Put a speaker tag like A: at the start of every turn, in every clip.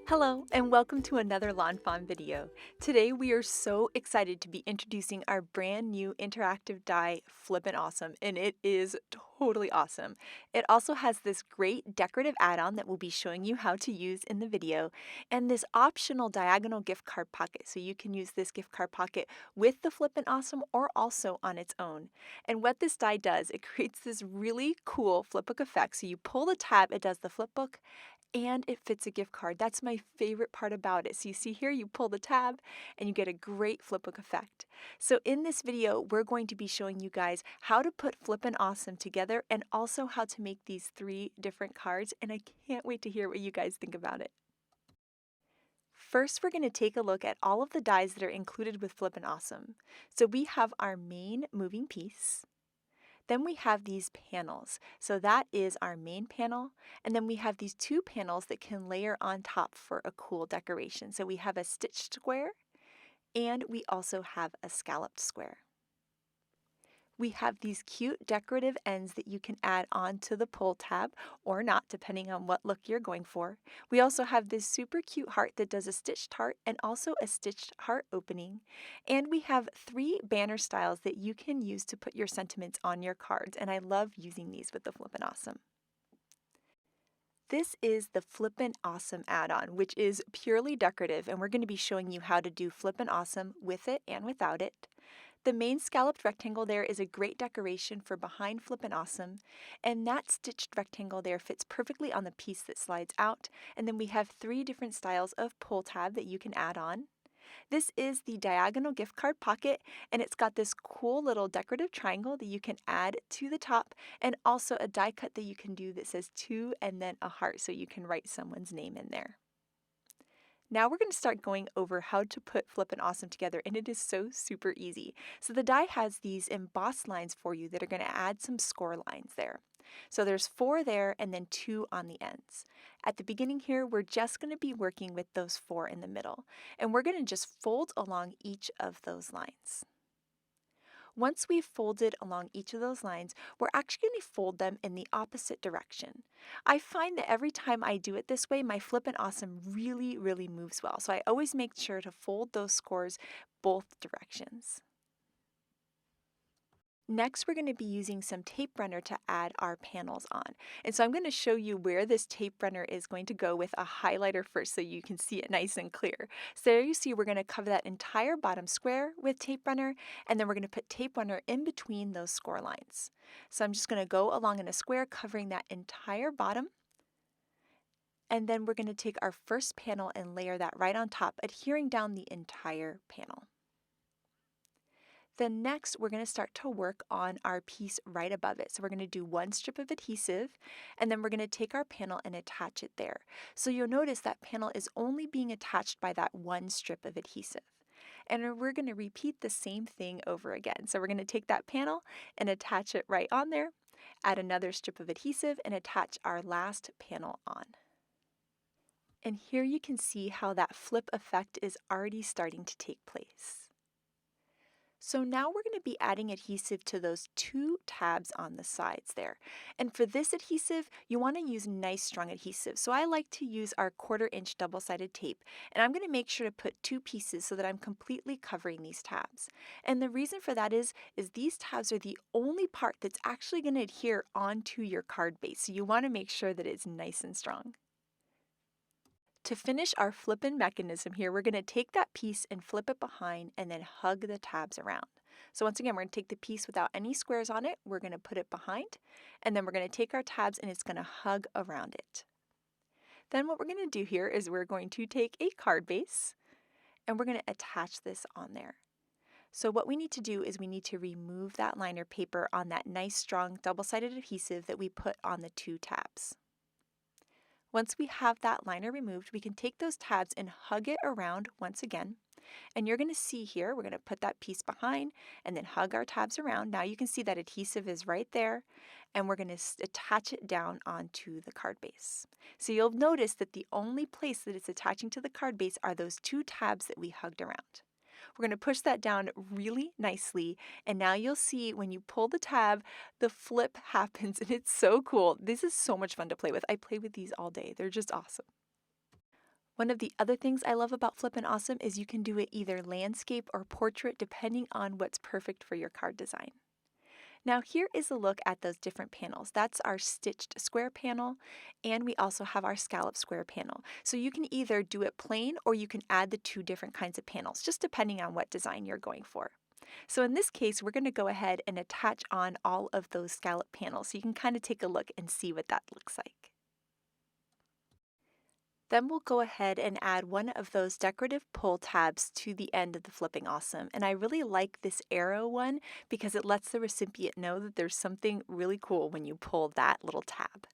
A: Hello and welcome to another lawnfawn video. Today we are so excited to be introducing our brand new interactive die Flippin' Awesome, and it is totally awesome. It also has this great decorative add-on that we'll be showing you how to use in the video, and this optional diagonal gift card pocket, so you can use this gift card pocket with the Flippin' Awesome or also on its own. And what this die does, it creates this really cool flipbook effect. So you pull the tab, it does the flipbook, and it fits a gift card. That's my favorite part about it. So you see here, you pull the tab and you get a great flipbook effect. So in this video, we're going to be showing you guys how to put Flippin' Awesome together and also how to make these 3 different cards. And I can't wait to hear what you guys think about it. First, we're going to take a look at all of the dies that are included with Flippin' Awesome. So we have our main moving piece. Then we have these panels. So that is our main panel. And then we have these 2 panels that can layer on top for a cool decoration. So we have a stitched square and we also have a scalloped square. We have these cute decorative ends that you can add on to the pull tab or not, depending on what look you're going for. We also have this super cute heart that does a stitched heart and also a stitched heart opening. And we have 3 banner styles that you can use to put your sentiments on your cards, and I love using these with the Flippin' Awesome. This is the Flippin' Awesome add-on, which is purely decorative, and we're going to be showing you how to do Flippin' Awesome with it and without it. The main scalloped rectangle there is a great decoration for behind Flippin' Awesome, and that stitched rectangle there fits perfectly on the piece that slides out. And then we have 3 different styles of pull tab that you can add on. This is the diagonal gift card pocket, and it's got this cool little decorative triangle that you can add to the top, and also a die cut that you can do that says to and then a heart, so you can write someone's name in there. Now we're going to start going over how to put Flippin' Awesome together, and it is so super easy. So the die has these embossed lines for you that are going to add some score lines there. So there's 4 there and then 2 on the ends. At the beginning here, we're just going to be working with those 4 in the middle, and we're going to just fold along each of those lines. Once we've folded along each of those lines, we're actually going to fold them in the opposite direction. I find that every time I do it this way, my Flippin' Awesome really moves well. So I always make sure to fold those scores both directions. Next, we're going to be using some tape runner to add our panels on. And so I'm going to show you where this tape runner is going to go with a highlighter first so you can see it nice and clear. So there you see we're going to cover that entire bottom square with tape runner, and then we're going to put tape runner in between those score lines. So I'm just going to go along in a square covering that entire bottom. And then we're going to take our first panel and layer that right on top, adhering down the entire panel. Then next, we're going to start to work on our piece right above it. So we're going to do 1 strip of adhesive, and then we're going to take our panel and attach it there. So you'll notice that panel is only being attached by that 1 strip of adhesive. And we're going to repeat the same thing over again. So we're going to take that panel and attach it right on there, add another strip of adhesive, and attach our last panel on. And here you can see how that flip effect is already starting to take place. So now we're going to be adding adhesive to those 2 tabs on the sides there. And for this adhesive, you want to use nice strong adhesive. So I like to use our 1/4 inch double-sided tape. And I'm going to make sure to put 2 pieces so that I'm completely covering these tabs. And the reason for that is these tabs are the only part that's actually going to adhere onto your card base. So you want to make sure that it's nice and strong. To finish our flippin' mechanism here, we're going to take that piece and flip it behind and then hug the tabs around. So once again, we're going to take the piece without any squares on it, we're going to put it behind, and then we're going to take our tabs and it's going to hug around it. Then what we're going to do here is we're going to take a card base and we're going to attach this on there. So what we need to do is we need to remove that liner paper on that nice strong double-sided adhesive that we put on the 2 tabs. Once we have that liner removed, we can take those tabs and hug it around once again. And you're going to see here, we're going to put that piece behind and then hug our tabs around. Now you can see that adhesive is right there, and we're going to attach it down onto the card base. So you'll notice that the only place that it's attaching to the card base are those 2 tabs that we hugged around. We're going to push that down really nicely, and now you'll see when you pull the tab, the flip happens, and it's so cool. This is so much fun to play with. I play with these all day. They're just awesome. One of the other things I love about Flippin' Awesome is you can do it either landscape or portrait depending on what's perfect for your card design. Now here is a look at those different panels. That's our stitched square panel, and we also have our scallop square panel. So you can either do it plain or you can add the two different kinds of panels, just depending on what design you're going for. So in this case, we're going to go ahead and attach on all of those scallop panels so you can kind of take a look and see what that looks like. Then we'll go ahead and add one of those decorative pull tabs to the end of the Flipping Awesome. And I really like this arrow one because it lets the recipient know that there's something really cool when you pull that little tab.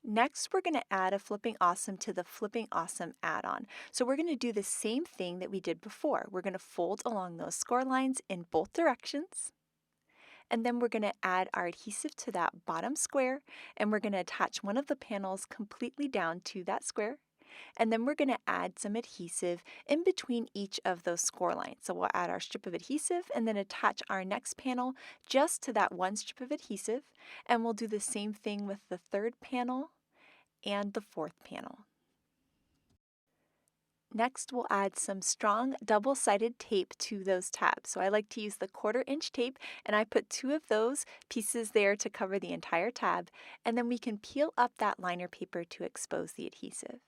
A: Next, we're going to add a Flipping Awesome to the Flipping Awesome add-on. So we're going to do the same thing that we did before. We're going to fold along those score lines in both directions. And then we're going to add our adhesive to that bottom square, and we're going to attach one of the panels completely down to that square. And then we're going to add some adhesive in between each of those score lines. So we'll add our strip of adhesive and then attach our next panel just to that one strip of adhesive. And we'll do the same thing with the third panel and the fourth panel. Next, we'll add some strong double-sided tape to those tabs. So I like to use the 1/4-inch tape, and I put 2 of those pieces there to cover the entire tab, and then we can peel up that liner paper to expose the adhesive.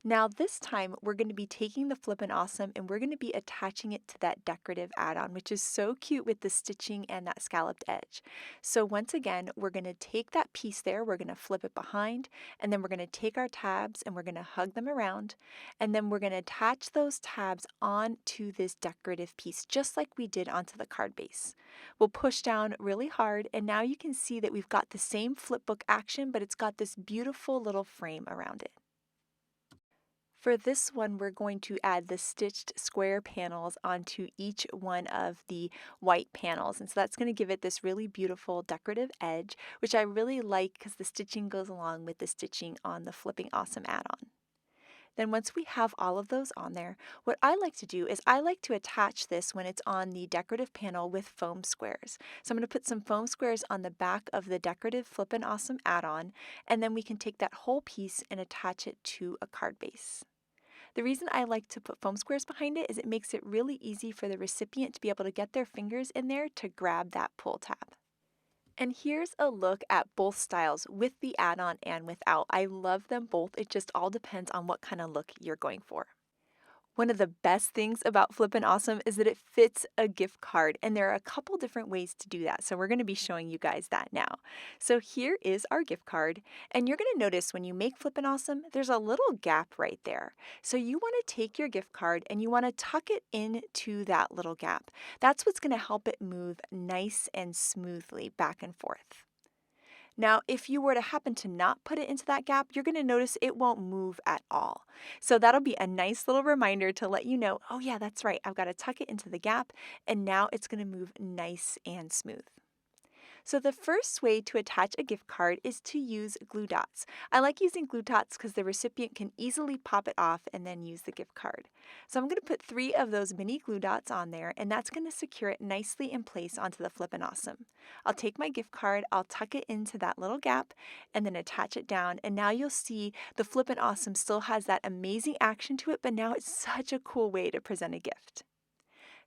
A: Now this time we're going to be taking the Flippin' Awesome and we're going to be attaching it to that decorative add-on, which is so cute with the stitching and that scalloped edge. So once again, we're going to take that piece there, we're going to flip it behind, and then we're going to take our tabs and we're going to hug them around, and then we're going to attach those tabs onto this decorative piece, just like we did onto the card base. We'll push down really hard, and now you can see that we've got the same flipbook action, but it's got this beautiful little frame around it. For this one, we're going to add the stitched square panels onto each one of the white panels. And so that's going to give it this really beautiful decorative edge, which I really like because the stitching goes along with the stitching on the Flipping Awesome add-on. Then once we have all of those on there, what I like to do is I like to attach this when it's on the decorative panel with foam squares. So I'm going to put some foam squares on the back of the decorative Flippin' Awesome add-on, and then we can take that whole piece and attach it to a card base. The reason I like to put foam squares behind it is it makes it really easy for the recipient to be able to get their fingers in there to grab that pull tab. And here's a look at both styles, with the add-on and without. I love them both. It just all depends on what kind of look you're going for. One of the best things about Flippin' Awesome is that it fits a gift card, and there are a couple different ways to do that, so we're going to be showing you guys that now. So here is our gift card, and you're going to notice when you make Flippin' Awesome, there's a little gap right there. So you want to take your gift card and you want to tuck it into that little gap. That's what's going to help it move nice and smoothly back and forth. Now, if you were to happen to not put it into that gap, you're going to notice it won't move at all. So that'll be a nice little reminder to let you know, oh yeah, that's right, I've got to tuck it into the gap, and now it's going to move nice and smooth. So the first way to attach a gift card is to use glue dots. I like using glue dots because the recipient can easily pop it off and then use the gift card. So I'm going to put 3 of those mini glue dots on there, and that's going to secure it nicely in place onto the Flippin' Awesome. I'll take my gift card, I'll tuck it into that little gap, and then attach it down, and now you'll see the Flippin' Awesome still has that amazing action to it, but now it's such a cool way to present a gift.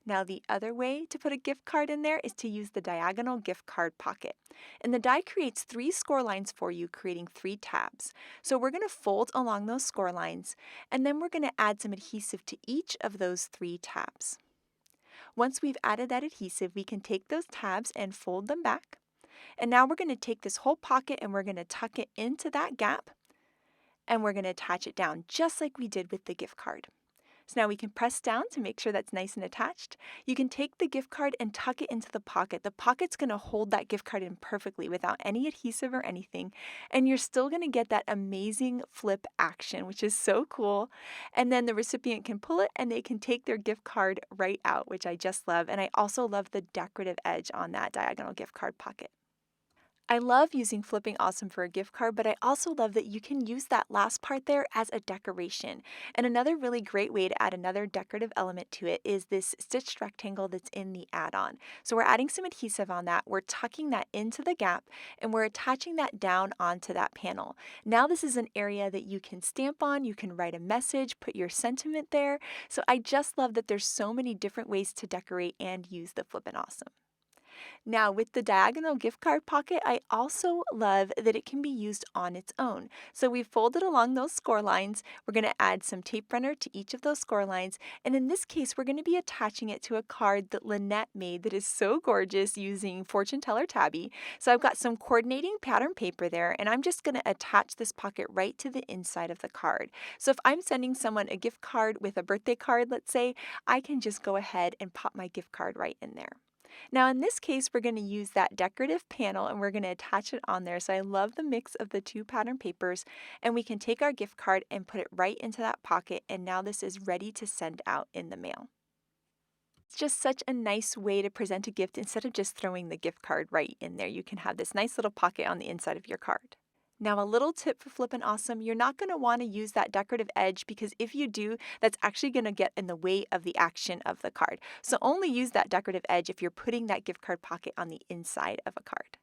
A: Now the other way to put a gift card in there is to use the diagonal gift card pocket. And the die creates 3 score lines for you, creating 3 tabs. So we're going to fold along those score lines, and then we're going to add some adhesive to each of those 3 tabs. Once we've added that adhesive, we can take those tabs and fold them back. And now we're going to take this whole pocket and we're going to tuck it into that gap, and we're going to attach it down just like we did with the gift card. So now we can press down to make sure that's nice and attached. You can take the gift card and tuck it into the pocket. The pocket's going to hold that gift card in perfectly without any adhesive or anything. And you're still going to get that amazing flip action, which is so cool. And then the recipient can pull it and they can take their gift card right out, which I just love. And I also love the decorative edge on that diagonal gift card pocket. I love using Flipping Awesome for a gift card, but I also love that you can use that last part there as a decoration. And another really great way to add another decorative element to it is this stitched rectangle that's in the add-on. So we're adding some adhesive on that, we're tucking that into the gap, and we're attaching that down onto that panel. Now this is an area that you can stamp on, you can write a message, put your sentiment there. So I just love that there's so many different ways to decorate and use the Flippin' Awesome. Now, with the diagonal gift card pocket, I also love that it can be used on its own. So we've folded along those score lines. We're going to add some tape runner to each of those score lines. And in this case, we're going to be attaching it to a card that Lynette made that is so gorgeous using Fortune Teller Tabby. So I've got some coordinating pattern paper there, and I'm just going to attach this pocket right to the inside of the card. So if I'm sending someone a gift card with a birthday card, let's say, I can just go ahead and pop my gift card right in there. Now in this case, we're going to use that decorative panel and we're going to attach it on there. So I love the mix of the two pattern papers, and we can take our gift card and put it right into that pocket, and now this is ready to send out in the mail. It's just such a nice way to present a gift instead of just throwing the gift card right in there. You can have this nice little pocket on the inside of your card. Now, a little tip for Flippin' Awesome, you're not going to want to use that decorative edge because if you do, that's actually going to get in the way of the action of the card. So only use that decorative edge if you're putting that gift card pocket on the inside of a card.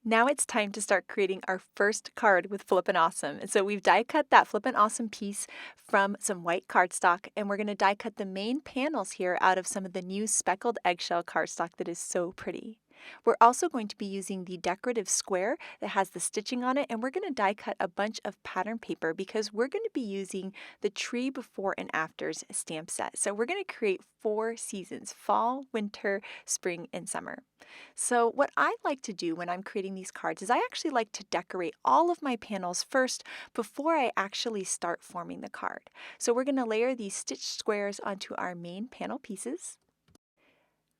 A: Now it's time to start creating our first card with Flippin' Awesome. And so we've die cut that Flippin' Awesome piece from some white cardstock, and we're going to die cut the main panels here out of some of the new speckled eggshell cardstock that is so pretty. We're also going to be using the decorative square that has the stitching on it, and we're going to die cut a bunch of pattern paper because we're going to be using the tree before and afters stamp set. So we're going to create 4 seasons: fall, winter, spring, and summer. So what I like to do when I'm creating these cards is I actually like to decorate all of my panels first before I actually start forming the card. So we're going to layer these stitched squares onto our main panel pieces.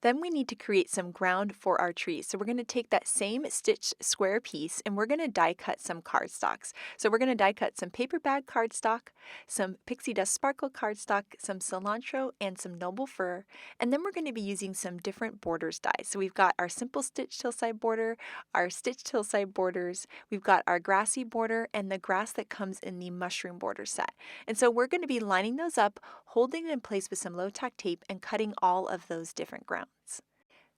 A: Then we need to create some ground for our trees. So we're going to take that same stitched square piece and we're going to die cut some cardstocks. So we're going to die cut some paper bag cardstock, some pixie dust sparkle cardstock, some cilantro, and some noble fir. And then we're going to be using some different borders dies. So we've got our simple stitched hillside border, our stitched hillside borders, we've got our grassy border, and the grass that comes in the mushroom border set. And so we're going to be lining those up, holding it in place with some low tack tape, and cutting all of those different grounds.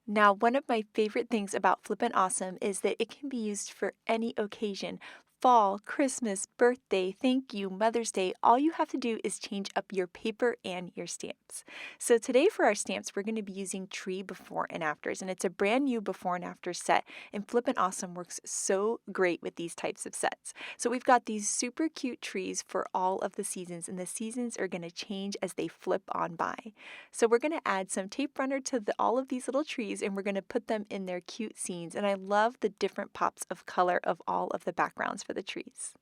A: Now, one of my favorite things about Flippin' Awesome is that it can be used for any occasion. Fall, Christmas, birthday, thank you, Mother's Day. All you have to do is change up your paper and your stamps. So today for our stamps, we're going to be using tree before and afters, and it's a brand new before and after set, and Flippin' Awesome works so great with these types of sets. So we've got these super cute trees for all of the seasons, and the seasons are going to change as they flip on by. So we're going to add some tape runner to all of these little trees, and we're going to put them in their cute scenes, and I love the different pops of color of all of the backgrounds for the trees.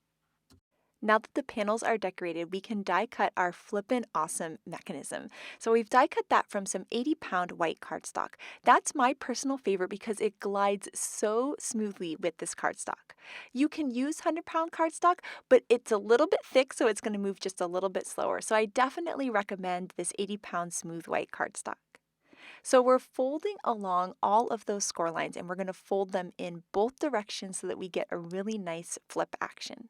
A: Now that the panels are decorated, we can die cut our Flippin' Awesome mechanism. So we've die cut that from some 80-pound white cardstock. That's my personal favorite because it glides so smoothly with this cardstock. You can use 100-pound cardstock, but it's a little bit thick, so it's going to move just a little bit slower. So I definitely recommend this 80-pound smooth white cardstock. So we're folding along all of those score lines, and we're going to fold them in both directions so that we get a really nice flip action.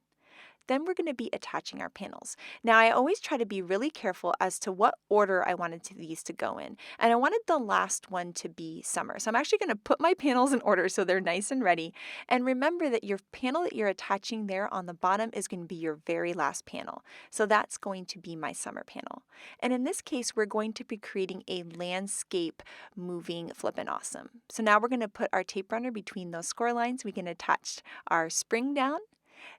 A: Then we're going to be attaching our panels. Now I always try to be really careful as to what order I wanted these to go in. And I wanted the last one to be summer. So I'm actually going to put my panels in order so they're nice and ready. And remember that your panel that you're attaching there on the bottom is going to be your very last panel. So that's going to be my summer panel. And in this case, we're going to be creating a landscape moving Flippin' Awesome. So now we're going to put our tape runner between those score lines. We can attach our spring down.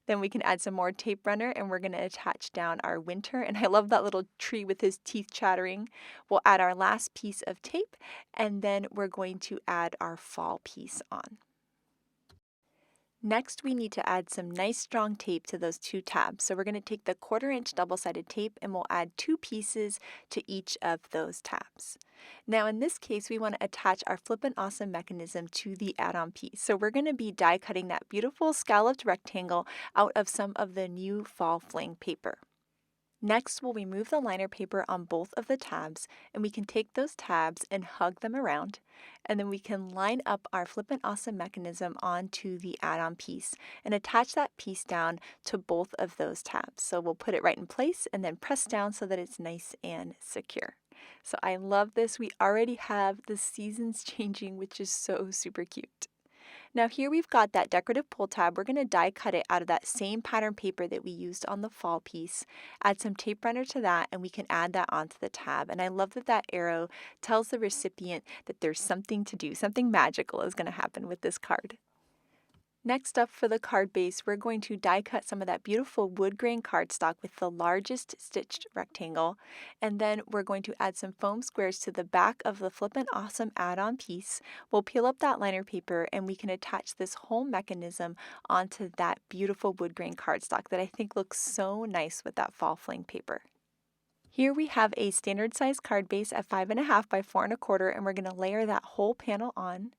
A: Then we can add some more tape runner and we're going to attach down our winter. And I love that little tree with his teeth chattering. We'll add our last piece of tape and then we're going to add our fall piece on. Next, we need to add some nice strong tape to those 2 tabs. So we're going to take the 1/4-inch double-sided tape and we'll add 2 pieces to each of those tabs. Now in this case, we want to attach our Flippin' Awesome mechanism to the add-on piece. So we're going to be die cutting that beautiful scalloped rectangle out of some of the new fall fling paper. Next, we'll remove the liner paper on both of the tabs, and we can take those tabs and hug them around, and then we can line up our Flippin' Awesome mechanism onto the add-on piece and attach that piece down to both of those tabs. So we'll put it right in place and then press down so that it's nice and secure. So I love this. We already have the seasons changing, which is so super cute. Now here we've got that decorative pull tab. We're going to die cut it out of that same pattern paper that we used on the fall piece. Add some tape runner to that and we can add that onto the tab. And I love that that arrow tells the recipient that there's something to do, something magical is going to happen with this card. Next up for the card base, we're going to die cut some of that beautiful wood grain cardstock with the largest stitched rectangle, and then we're going to add some foam squares to the back of the Flippin' Awesome add-on piece. We'll peel up that liner paper and we can attach this whole mechanism onto that beautiful wood grain cardstock that I think looks so nice with that fall fling paper. Here we have a standard size card base at 5.5 by 4.25, and we're going to layer that whole panel on.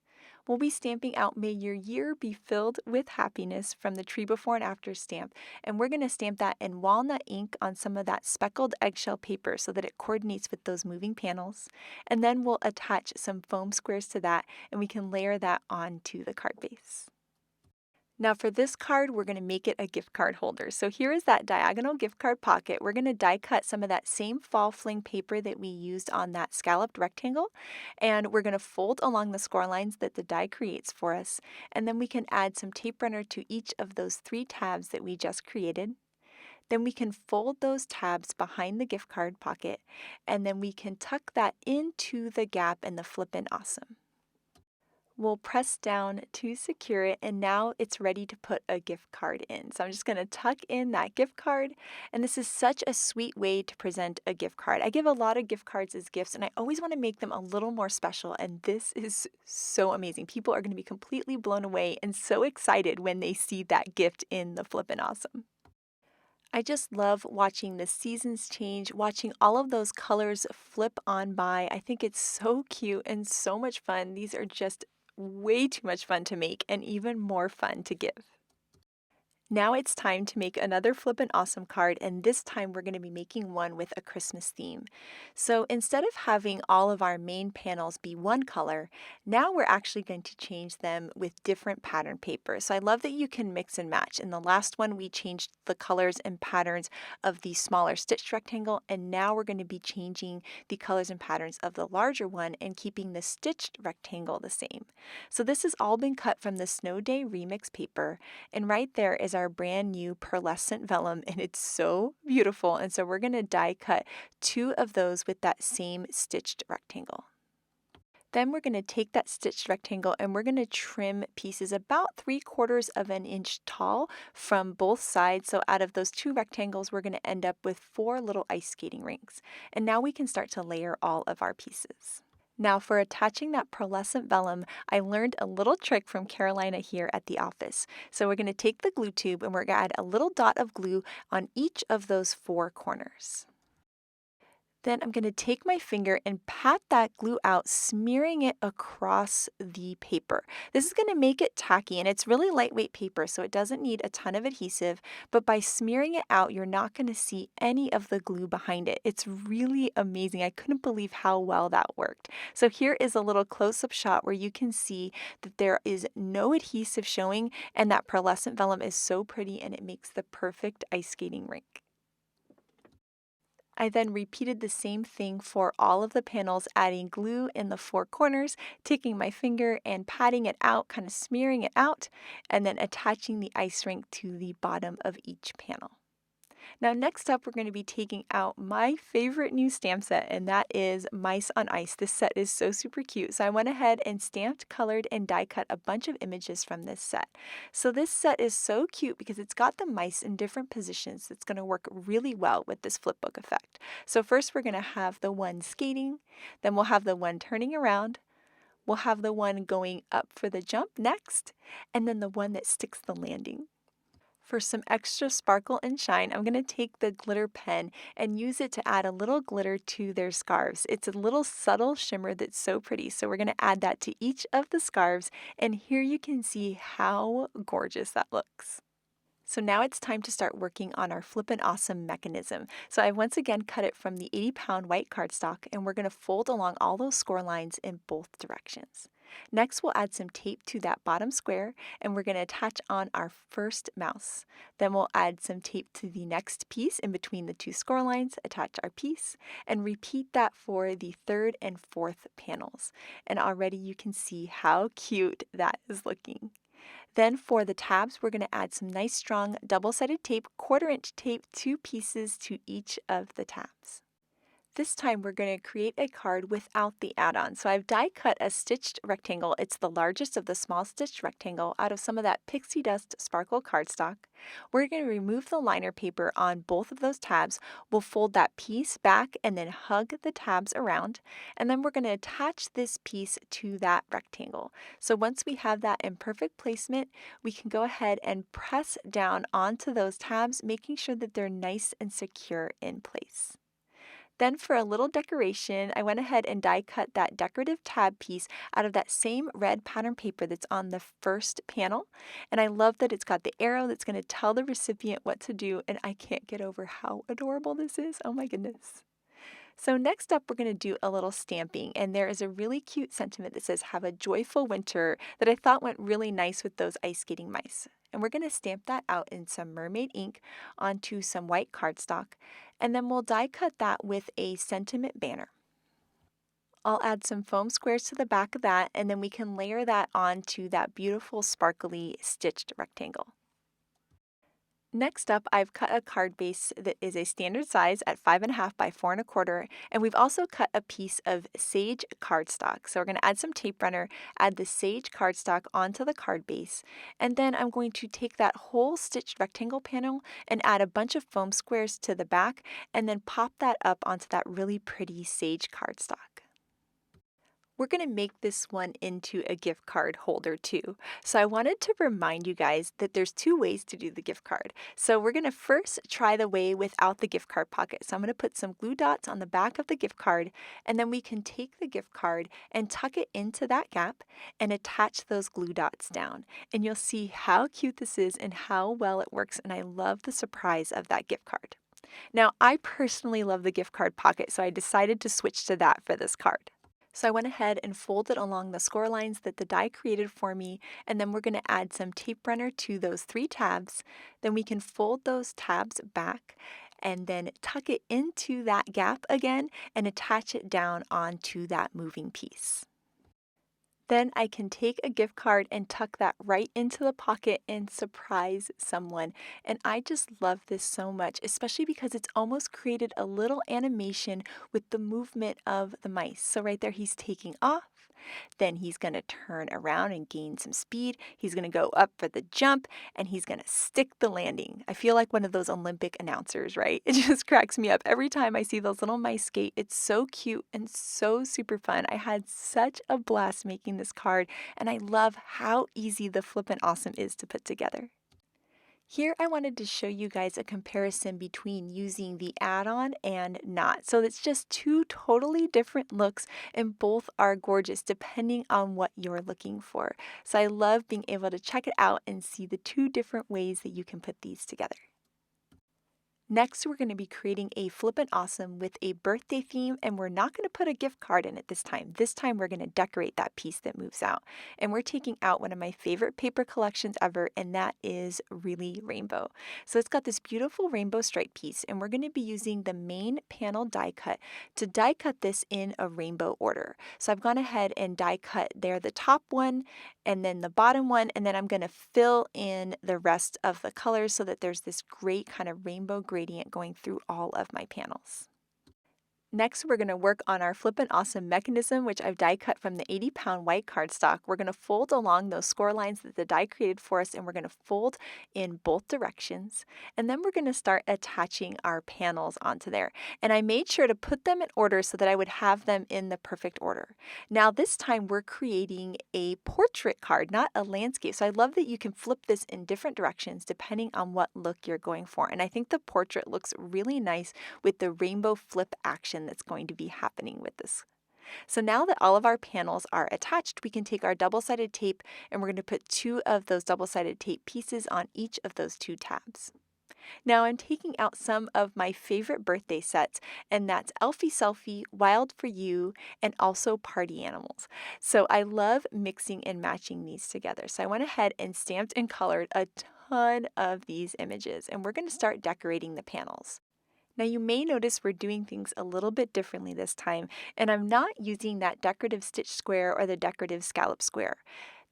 A: We'll be stamping out "May Your Year Be Filled with Happiness" from the Tree Before and After stamp, and we're going to stamp that in walnut ink on some of that speckled eggshell paper so that it coordinates with those moving panels. And then we'll attach some foam squares to that, and we can layer that onto the card base. Now for this card, we're going to make it a gift card holder. So here is that diagonal gift card pocket. We're going to die cut some of that same fall fling paper that we used on that scalloped rectangle, and we're going to fold along the score lines that the die creates for us. And then we can add some tape runner to each of those 3 tabs that we just created. Then we can fold those tabs behind the gift card pocket, and then we can tuck that into the gap in the Flippin' Awesome. We'll press down to secure it, and now it's ready to put a gift card in. So I'm just going to tuck in that gift card, and this is such a sweet way to present a gift card. I give a lot of gift cards as gifts, and I always want to make them a little more special, and this is so amazing. People are going to be completely blown away and so excited when they see that gift in the Flippin' Awesome. I just love watching the seasons change, watching all of those colors flip on by. I think it's so cute and so much fun. These are just way too much fun to make and even more fun to give. Now it's time to make another Flippin' Awesome card, and this time we're going to be making one with a Christmas theme. So instead of having all of our main panels be one color, now we're actually going to change them with different pattern paper. So I love that you can mix and match. In the last one, we changed the colors and patterns of the smaller stitched rectangle, and now we're going to be changing the colors and patterns of the larger one and keeping the stitched rectangle the same. So this has all been cut from the Snow Day Remix paper, and right there is our brand new pearlescent vellum, and it's so beautiful. And so we're going to die cut 2 of those with that same stitched rectangle. Then we're going to take that stitched rectangle and we're going to trim pieces about 3/4 of an inch tall from both sides. So out of those 2 rectangles, we're going to end up with 4 little ice skating rinks. And now we can start to layer all of our pieces. Now for attaching that pearlescent vellum, I learned a little trick from Carolina here at the office. So we're going to take the glue tube and we're going to add a little dot of glue on each of those 4 corners. Then I'm going to take my finger and pat that glue out, smearing it across the paper. This is going to make it tacky, and it's really lightweight paper, so it doesn't need a ton of adhesive, but by smearing it out, you're not going to see any of the glue behind it. It's really amazing. I couldn't believe how well that worked. So here is a little close-up shot where you can see that there is no adhesive showing, and that pearlescent vellum is so pretty, and it makes the perfect ice skating rink. I then repeated the same thing for all of the panels, adding glue in the 4 corners, taking my finger and patting it out, kind of smearing it out, and then attaching the ice rink to the bottom of each panel. Now next up, we're going to be taking out my favorite new stamp set, and that is Mice on Ice. This set is so super cute, so I went ahead and stamped, colored, and die cut a bunch of images from this set. So this set is so cute because it's got the mice in different positions. It's going to work really well with this flipbook effect. So first we're going to have the one skating, then we'll have the one turning around, we'll have the one going up for the jump next, and then the one that sticks the landing. For some extra sparkle and shine, I'm going to take the glitter pen and use it to add a little glitter to their scarves. It's a little subtle shimmer that's so pretty, so we're going to add that to each of the scarves, and here you can see how gorgeous that looks. So now it's time to start working on our Flippin' Awesome mechanism. So I've once again cut it from the 80-pound white cardstock, and we're going to fold along all those score lines in both directions. Next, we'll add some tape to that bottom square, and we're going to attach on our first mouse. Then we'll add some tape to the next piece in between the two score lines, attach our piece, and repeat that for the third and fourth panels. And already you can see how cute that is looking. Then for the tabs, we're going to add some nice strong double-sided tape, 1/4-inch tape, 2 pieces to each of the tabs. This time we're going to create a card without the add-on. So I've die cut a stitched rectangle. It's the largest of the small stitched rectangle out of some of that pixie dust sparkle cardstock. We're going to remove the liner paper on both of those tabs. We'll fold that piece back and then hug the tabs around. And then we're going to attach this piece to that rectangle. So once we have that in perfect placement, we can go ahead and press down onto those tabs, making sure that they're nice and secure in place. Then for a little decoration, I went ahead and die cut that decorative tab piece out of that same red pattern paper that's on the first panel. And I love that it's got the arrow that's going to tell the recipient what to do, and I can't get over how adorable this is. Oh my goodness. So next up, we're going to do a little stamping, and there is a really cute sentiment that says, "Have a joyful winter," that I thought went really nice with those ice skating mice. And we're going to stamp that out in some mermaid ink onto some white cardstock, and then we'll die cut that with a sentiment banner. I'll add some foam squares to the back of that, and then we can layer that onto that beautiful sparkly stitched rectangle. Next up, I've cut a card base that is a standard size at 5.5 by 4.25, and we've also cut a piece of sage cardstock. So we're going to add some tape runner, add the sage cardstock onto the card base, and then I'm going to take that whole stitched rectangle panel and add a bunch of foam squares to the back, and then pop that up onto that really pretty sage cardstock. We're going to make this one into a gift card holder too. So I wanted to remind you guys that there's 2 ways to do the gift card. So we're going to first try the way without the gift card pocket. So I'm going to put some glue dots on the back of the gift card, and then we can take the gift card and tuck it into that gap and attach those glue dots down. And you'll see how cute this is and how well it works, and I love the surprise of that gift card. Now, I personally love the gift card pocket, so I decided to switch to that for this card. So I went ahead and folded along the score lines that the die created for me, and then we're going to add some tape runner to those 3 tabs. Then we can fold those tabs back and then tuck it into that gap again and attach it down onto that moving piece. Then I can take a gift card and tuck that right into the pocket and surprise someone. And I just love this so much, especially because it's almost created a little animation with the movement of the mice. So right there, he's taking off. Then he's going to turn around and gain some speed. He's going to go up for the jump, and he's going to stick the landing. I feel like one of those Olympic announcers, right? It just cracks me up every time I see those little mice skate. It's so cute and so super fun. I had such a blast making this card, and I love how easy the Flippin' Awesome is to put together. Here I wanted to show you guys a comparison between using the add-on and not. So it's just 2 totally different looks, and both are gorgeous depending on what you're looking for. So I love being able to check it out and see the 2 different ways that you can put these together. Next, we're going to be creating a Flippin' Awesome with a birthday theme, and we're not going to put a gift card in it this time. This time, we're going to decorate that piece that moves out. And we're taking out one of my favorite paper collections ever, and that is Really Rainbow. So it's got this beautiful rainbow stripe piece, and we're going to be using the main panel die cut to die cut this in a rainbow order. So I've gone ahead and die cut there the top one, and then the bottom one, and then I'm going to fill in the rest of the colors so that there's this great kind of rainbow gradient going through all of my panels. Next, we're going to work on our Flippin' Awesome mechanism, which I've die cut from the 80-pound white cardstock. We're going to fold along those score lines that the die created for us, and we're going to fold in both directions. And then we're going to start attaching our panels onto there. And I made sure to put them in order so that I would have them in the perfect order. Now, this time we're creating a portrait card, not a landscape. So I love that you can flip this in different directions depending on what look you're going for. And I think the portrait looks really nice with the rainbow flip action that's going to be happening with this. So now that all of our panels are attached, we can take our double-sided tape and we're going to put 2 of those double-sided tape pieces on each of those 2 tabs. Now I'm taking out some of my favorite birthday sets, and that's Elphie Selfie, Wild for You, and also Party Animals. So I love mixing and matching these together. So I went ahead and stamped and colored a ton of these images, and we're going to start decorating the panels. Now you may notice we're doing things a little bit differently this time, and I'm not using that decorative stitch square or the decorative scallop square.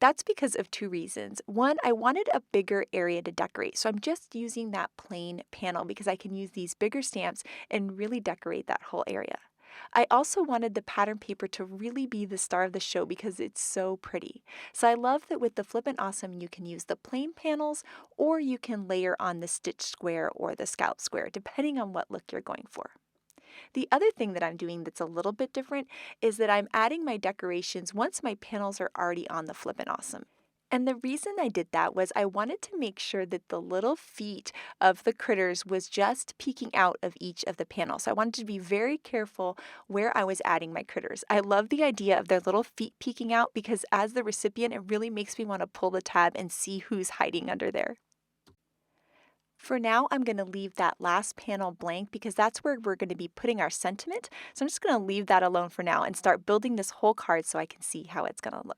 A: That's because of 2 reasons. One, I wanted a bigger area to decorate, so I'm just using that plain panel because I can use these bigger stamps and really decorate that whole area. I also wanted the pattern paper to really be the star of the show because it's so pretty. So I love that with the Flippin' Awesome you can use the plain panels or you can layer on the stitch square or the scallop square depending on what look you're going for. The other thing that I'm doing that's a little bit different is that I'm adding my decorations once my panels are already on the Flippin' Awesome. And the reason I did that was I wanted to make sure that the little feet of the critters was just peeking out of each of the panels. So I wanted to be very careful where I was adding my critters. I love the idea of their little feet peeking out because as the recipient, it really makes me want to pull the tab and see who's hiding under there. For now, I'm going to leave that last panel blank because that's where we're going to be putting our sentiment. So I'm just going to leave that alone for now and start building this whole card so I can see how it's going to look.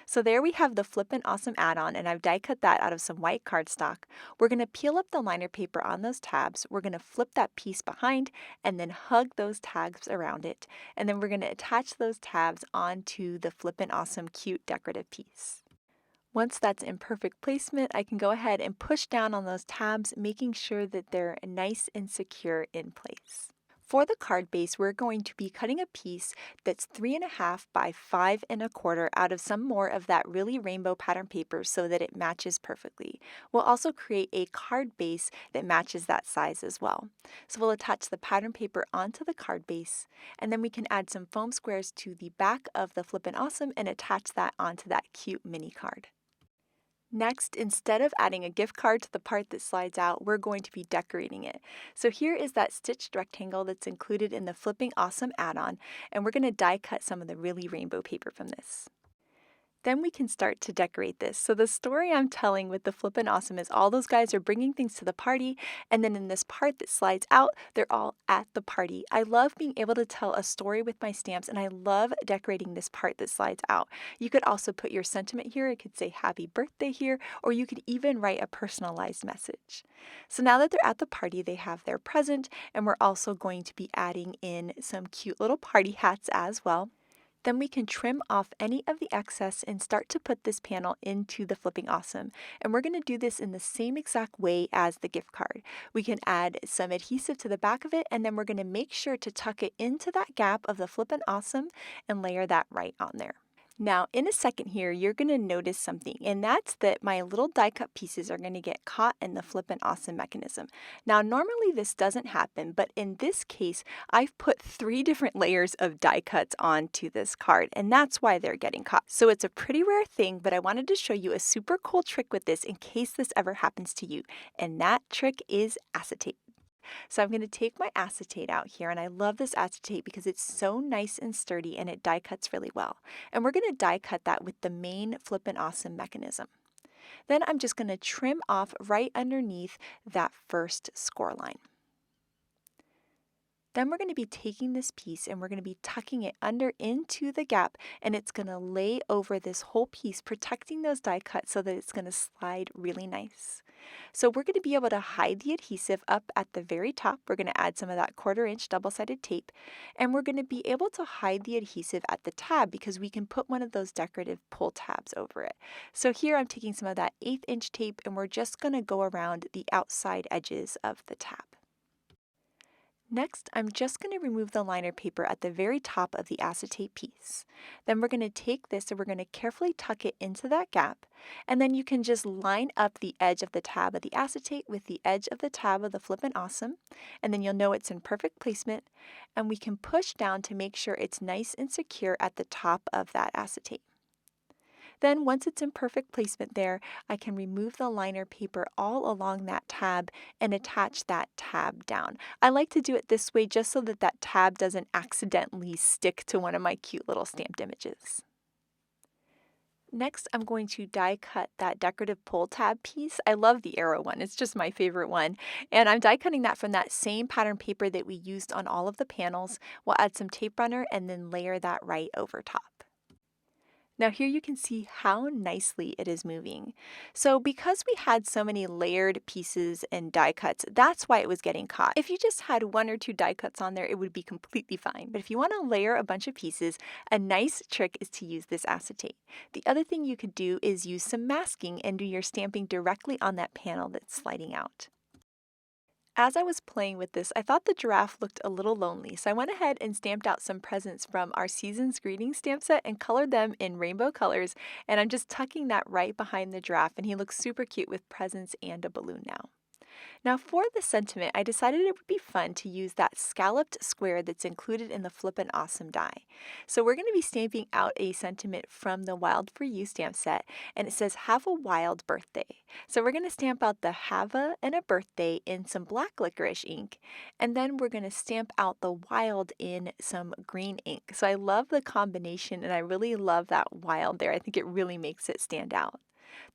A: So there we have the Flippin' Awesome add-on, and I've die cut that out of some white cardstock. We're going to peel up the liner paper on those tabs. We're going to flip that piece behind and then hug those tags around it. And then we're going to attach those tabs onto the Flippin' Awesome cute decorative piece. Once that's in perfect placement, I can go ahead and push down on those tabs, making sure that they're nice and secure in place. For the card base, we're going to be cutting a piece that's 3.5 by 5.25 out of some more of that really rainbow pattern paper so that it matches perfectly. We'll also create a card base that matches that size as well. So we'll attach the pattern paper onto the card base, and then we can add some foam squares to the back of the Flippin' Awesome and attach that onto that cute mini card. Next, instead of adding a gift card to the part that slides out, we're going to be decorating it. So here is that stitched rectangle that's included in the Flipping Awesome add-on, and we're going to die cut some of the really rainbow paper from this. Then we can start to decorate this. So the story I'm telling with the Flippin' Awesome is all those guys are bringing things to the party, and then in this part that slides out, they're all at the party. I love being able to tell a story with my stamps, and I love decorating this part that slides out. You could also put your sentiment here. It could say happy birthday here, or you could even write a personalized message. So now that they're at the party, they have their present, and we're also going to be adding in some cute little party hats as well. Then we can trim off any of the excess and start to put this panel into the Flipping Awesome. And we're going to do this in the same exact way as the gift card. We can add some adhesive to the back of it, and then we're going to make sure to tuck it into that gap of the Flippin' Awesome and layer that right on there. Now, in a second here, you're going to notice something, and that's that my little die cut pieces are going to get caught in the Flippin' Awesome mechanism. Now, normally this doesn't happen, but in this case, I've put 3 different layers of die cuts onto this card, and that's why they're getting caught. So it's a pretty rare thing, but I wanted to show you a super cool trick with this in case this ever happens to you, and that trick is acetate. So I'm going to take my acetate out here, and I love this acetate because it's so nice and sturdy and it die cuts really well. And we're going to die cut that with the main Flippin' Awesome mechanism. Then I'm just going to trim off right underneath that first score line. Then we're going to be taking this piece and we're going to be tucking it under into the gap, and it's going to lay over this whole piece, protecting those die cuts so that it's going to slide really nice. So we're going to be able to hide the adhesive up at the very top. We're going to add some of that 1/4-inch double-sided tape, and we're going to be able to hide the adhesive at the tab because we can put one of those decorative pull tabs over it. So here I'm taking some of that 1/8-inch tape, and we're just going to go around the outside edges of the tab. Next, I'm just going to remove the liner paper at the very top of the acetate piece. Then we're going to take this and we're going to carefully tuck it into that gap, and then you can just line up the edge of the tab of the acetate with the edge of the tab of the Flippin' Awesome, and then you'll know it's in perfect placement, and we can push down to make sure it's nice and secure at the top of that acetate. Then once it's in perfect placement there, I can remove the liner paper all along that tab and attach that tab down. I like to do it this way just so that that tab doesn't accidentally stick to one of my cute little stamped images. Next, I'm going to die cut that decorative pull tab piece. I love the arrow one, it's just my favorite one. And I'm die cutting that from that same pattern paper that we used on all of the panels. We'll add some tape runner and then layer that right over top. Now here you can see how nicely it is moving. So because we had so many layered pieces and die cuts, that's why it was getting caught. If you just had one or two die cuts on there, it would be completely fine. But if you want to layer a bunch of pieces, a nice trick is to use this acetate. The other thing you could do is use some masking and do your stamping directly on that panel that's sliding out. As I was playing with this, I thought the giraffe looked a little lonely, so I went ahead and stamped out some presents from our Season's Greetings stamp set and colored them in rainbow colors, and I'm just tucking that right behind the giraffe, and he looks super cute with presents and a balloon now. Now for the sentiment, I decided it would be fun to use that scalloped square that's included in the Flippin' Awesome die. So we're going to be stamping out a sentiment from the Wild For You stamp set, and it says, "Have a wild birthday." So we're going to stamp out the "have a" and a birthday in some black licorice ink, and then we're going to stamp out the wild in some green ink. So I love the combination, and I really love that wild there. I think it really makes it stand out.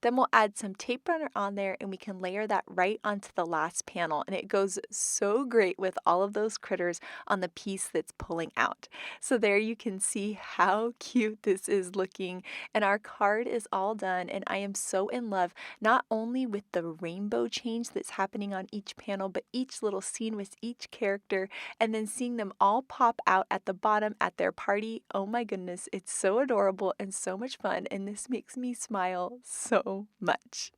A: Then we'll add some tape runner on there and we can layer that right onto the last panel, and it goes so great with all of those critters on the piece that's pulling out. So there you can see how cute this is looking, and our card is all done, and I am so in love not only with the rainbow change that's happening on each panel, but each little scene with each character, and then seeing them all pop out at the bottom at their party. Oh my goodness, it's so adorable and so much fun, and this makes me smile so much.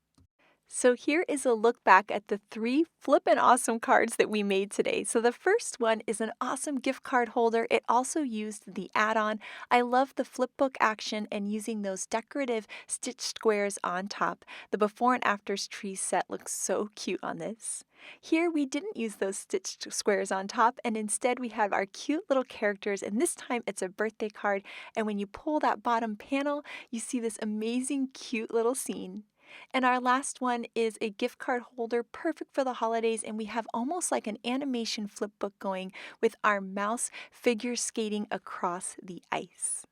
A: So here is a look back at the 3 flippin' awesome cards that we made today. So the first one is an awesome gift card holder. It also used the add-on. I love the flip book action and using those decorative stitched squares on top. The before and afters tree set looks so cute on this. Here we didn't use those stitched squares on top, and instead we have our cute little characters, and this time it's a birthday card, and when you pull that bottom panel, you see this amazing cute little scene. And our last one is a gift card holder, perfect for the holidays, and we have almost like an animation flip book going with our mouse figure skating across the ice.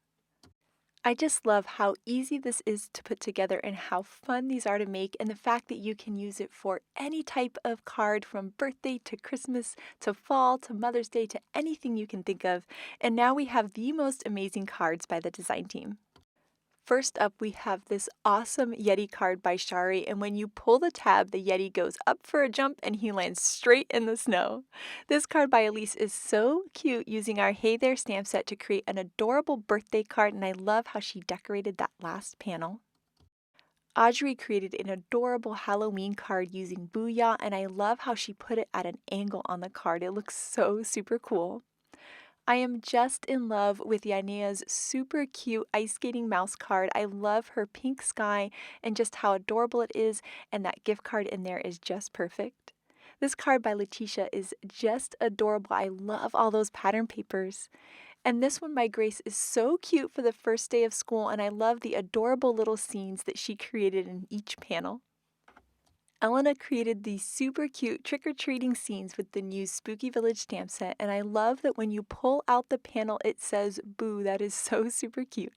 A: I just love how easy this is to put together and how fun these are to make, and the fact that you can use it for any type of card from birthday to Christmas to fall to Mother's Day to anything you can think of. And now we have the most amazing cards by the design team. First up, we have this awesome Yeti card by Shari, and when you pull the tab, the Yeti goes up for a jump and he lands straight in the snow. This card by Elise is so cute, using our Hey There stamp set to create an adorable birthday card, and I love how she decorated that last panel. Audrey created an adorable Halloween card using Booyah, and I love how she put it at an angle on the card. It looks so super cool. I am just in love with Yanea's super cute ice skating mouse card. I love her pink sky and just how adorable it is, and that gift card in there is just perfect. This card by Letitia is just adorable. I love all those pattern papers. And this one by Grace is so cute for the first day of school, and I love the adorable little scenes that she created in each panel. Elena created these super cute trick-or-treating scenes with the new Spooky Village stamp set, and I love that when you pull out the panel it says boo. That is so super cute.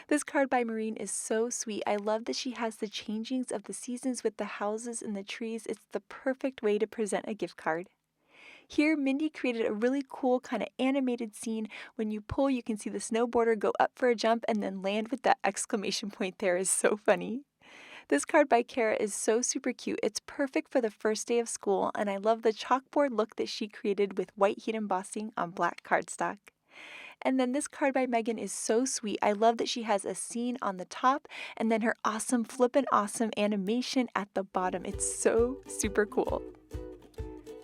A: This card by Maureen is so sweet. I love that she has the changings of the seasons with the houses and the trees. It's the perfect way to present a gift card. Here, Mindy created a really cool kind of animated scene. When you pull, you can see the snowboarder go up for a jump and then land with that exclamation point there. Is so funny. This card by Kara is so super cute. It's perfect for the first day of school, and I love the chalkboard look that she created with white heat embossing on black cardstock. And then this card by Megan is so sweet. I love that she has a scene on the top and then her awesome Flippin' Awesome animation at the bottom. It's so super cool.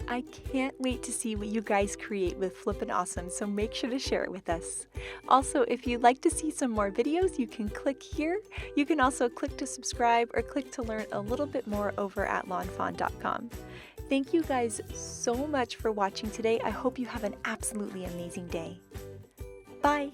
A: I can't wait to see what you guys create with Flippin' Awesome, so make sure to share it with us. Also, if you'd like to see some more videos, you can click here. You can also click to subscribe or click to learn a little bit more over at lawnfawn.com. Thank you guys so much for watching today. I hope you have an absolutely amazing day. Bye!